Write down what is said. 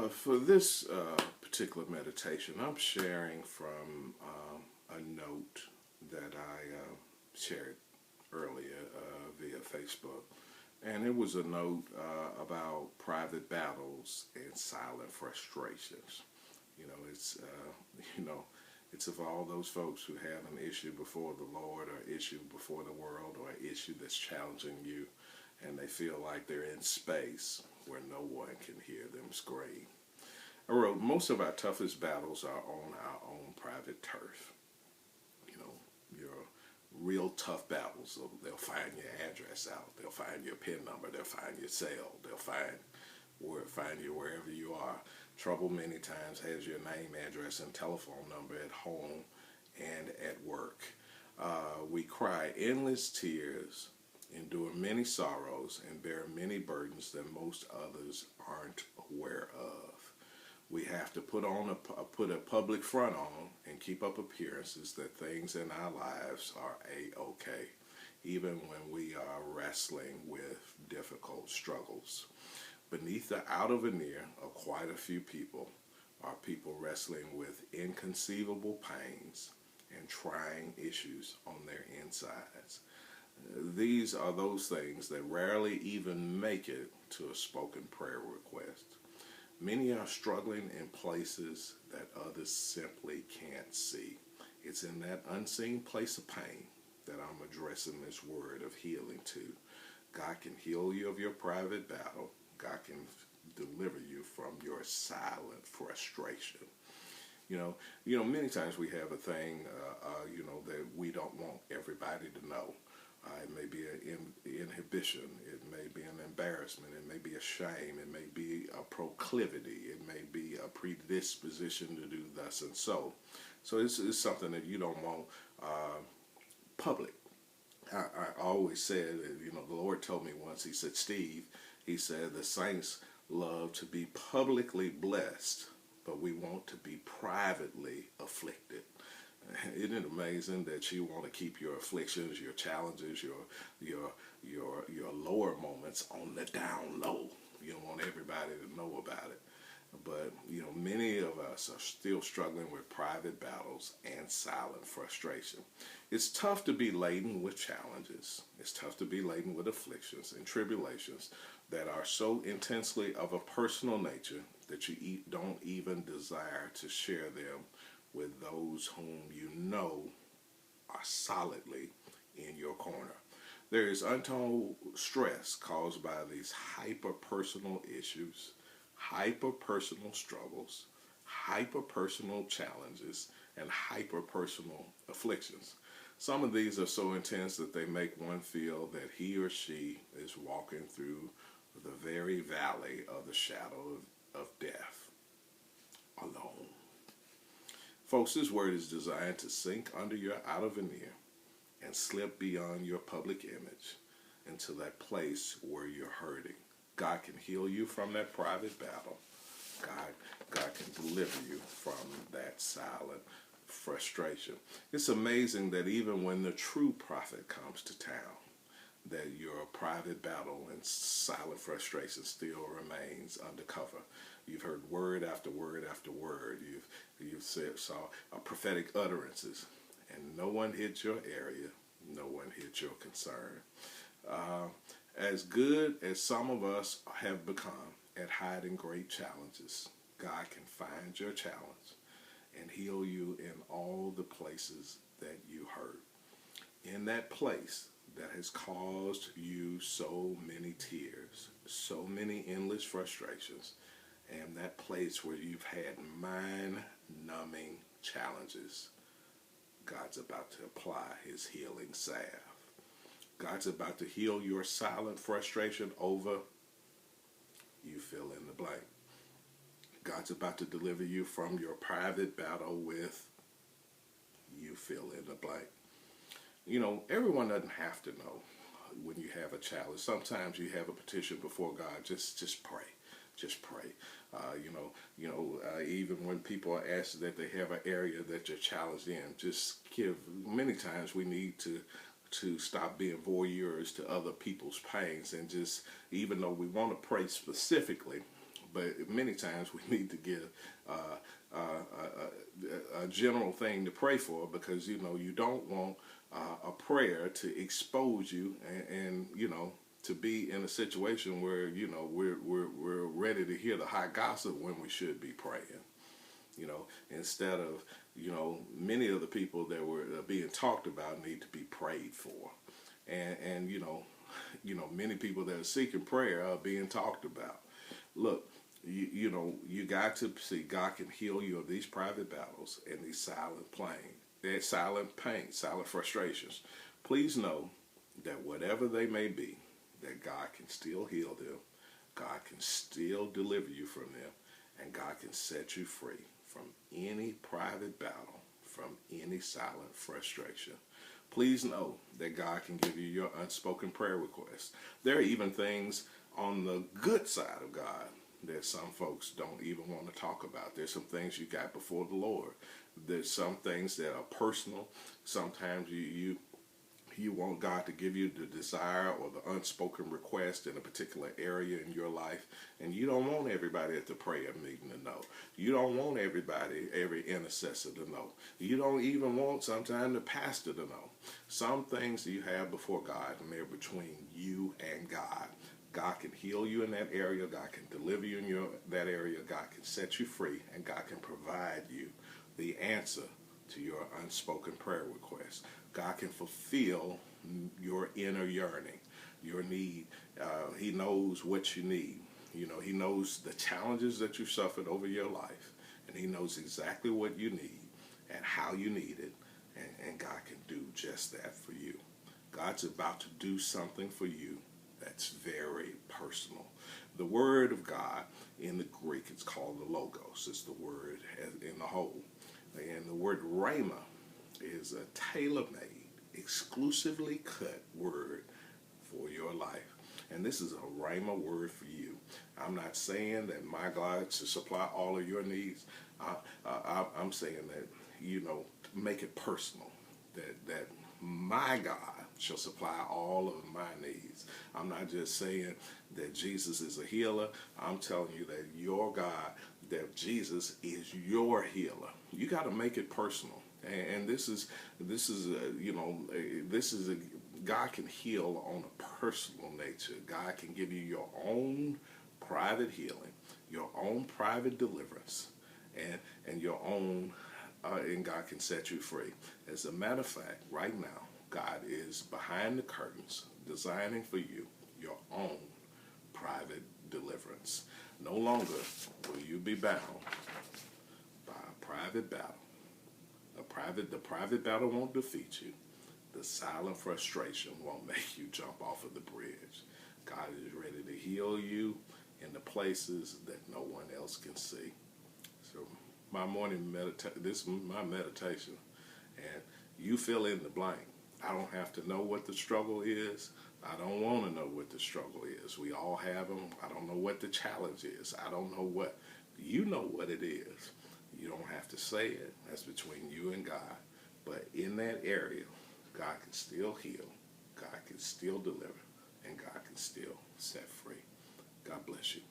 For this particular meditation, I'm sharing from a note that I shared earlier via Facebook. And it was a note about private battles and silent frustrations. You know, it's, you know, it's of all those folks who have an issue before the Lord or issue before the world or an issue that's challenging you and they feel like they're in space where no one can hear them scream. I wrote, most of our toughest battles are on our own private turf. You know, your real tough battles. So they'll find your address out. They'll find your PIN number. They'll find your cell. They'll find you wherever you are. Trouble many times has your name, address, and telephone number at home and at work. We cry endless tears, endure many sorrows, and bear many burdens that most others aren't aware of. We have to put a public front on and keep up appearances that things in our lives are a-okay, even when we are wrestling with difficult struggles. Beneath the outer veneer of quite a few people are people wrestling with inconceivable pains and trying issues on their insides. These are those things that rarely even make it to a spoken prayer request. Many are struggling in places that others simply can't see. It's in that unseen place of pain that I'm addressing this word of healing to. God can heal you of your private battle. God can deliver you from your silent frustration. Many times we have a thing, that we don't want everybody to know. It may be an inhibition. It may be an embarrassment. It may be a shame. It may be a proclivity. It may be a predisposition to do thus and so. So it's something that you don't want public. I always said, the Lord told me once, he said, Steve, he said, the saints love to be publicly blessed, but we want to be privately afflicted. Isn't it amazing that you want to keep your afflictions, your challenges, your lower moments on the down low? You don't want everybody to know about it. But, many of us are still struggling with private battles and silent frustration. It's tough to be laden with challenges. It's tough to be laden with afflictions and tribulations that are so intensely of a personal nature that you don't even desire to share them with those whom you know are solidly in your corner. There is untold stress caused by these hyper-personal issues, hyper-personal struggles, hyper-personal challenges, and hyper-personal afflictions. Some of these are so intense that they make one feel that he or she is walking through the very valley of the shadow of death, alone. Folks, this word is designed to sink under your outer veneer and slip beyond your public image into that place where you're hurting. God can heal you from that private battle. God can deliver you from that silent frustration. It's amazing that even when the true prophet comes to town, that your private battle and silent frustration still remains undercover. You've heard word after word after word. You've saw prophetic utterances, and no one hit your area. No one hit your concern. As good as some of us have become at hiding great challenges, God can find your challenge and heal you in all the places that you hurt. In that place that has caused you so many tears, so many endless frustrations, and that place where you've had mind-numbing challenges, God's about to apply his healing salve. God's about to heal your silent frustration over, you fill in the blank. God's about to deliver you from your private battle with, you fill in the blank. Everyone doesn't have to know when you have a challenge. Sometimes you have a petition before God. Just pray. Just pray. Even when people are asked that they have an area that you're challenged in, just give. Many times we need to stop being voyeurs to other people's pains and just, even though we want to pray specifically, but many times we need to give a general thing to pray for, because you don't want a prayer to expose you, and to be in a situation where we're ready to hear the hot gossip when we should be praying. Instead of many of the people that were being talked about need to be prayed for, and many people that are seeking prayer are being talked about. Look, you got to see God can heal you of these private battles and these silent pain, silent frustrations. Please know that whatever they may be, that God can still heal them, God can still deliver you from them, and God can set you free from any private battle, from any silent frustration. Please know that God can give you your unspoken prayer requests. There are even things on the good side of God that some folks don't even want to talk about. There's some things you got before the Lord. There's some things that are personal. Sometimes you want God to give you the desire or the unspoken request in a particular area in your life, and you don't want everybody at the prayer meeting to know. You don't want every intercessor to know. You don't even want sometimes the pastor to know. Some things you have before God, and they're between you and God. God can heal you in that area. God can deliver you in that area. God can set you free, and God can provide you the answer to your unspoken prayer request. God can fulfill your inner yearning, your need. He knows what you need. He knows the challenges that you've suffered over your life, and He knows exactly what you need and how you need it, and God can do just that for you. God's about to do something for you that's very personal. The Word of God in the Greek, it's called the Logos. It's the word in the whole. And the word Rhema is a tailor-made, exclusively cut word for your life. And this is a Rhema word for you. I'm not saying that my God should supply all of your needs. I'm saying that, make it personal. That my God shall supply all of my needs. I'm not just saying that Jesus is a healer. I'm telling you that your God, that Jesus is your healer. You got to make it personal. And this is God can heal on a personal nature. God can give you your own private healing, your own private deliverance, and your own, and God can set you free. As a matter of fact, right now, God is behind the curtains designing for you your own private deliverance. No longer will you be bound by a private battle. The private battle won't defeat you. The silent frustration won't make you jump off of the bridge. God is ready to heal you in the places that no one else can see. So my this is my meditation, and you fill in the blank. I don't have to know what the struggle is. I don't want to know what the struggle is. We all have them. I don't know what the challenge is. I don't know what. You know what it is. You don't have to say it. That's between you and God. But in that area, God can still heal. God can still deliver. And God can still set free. God bless you.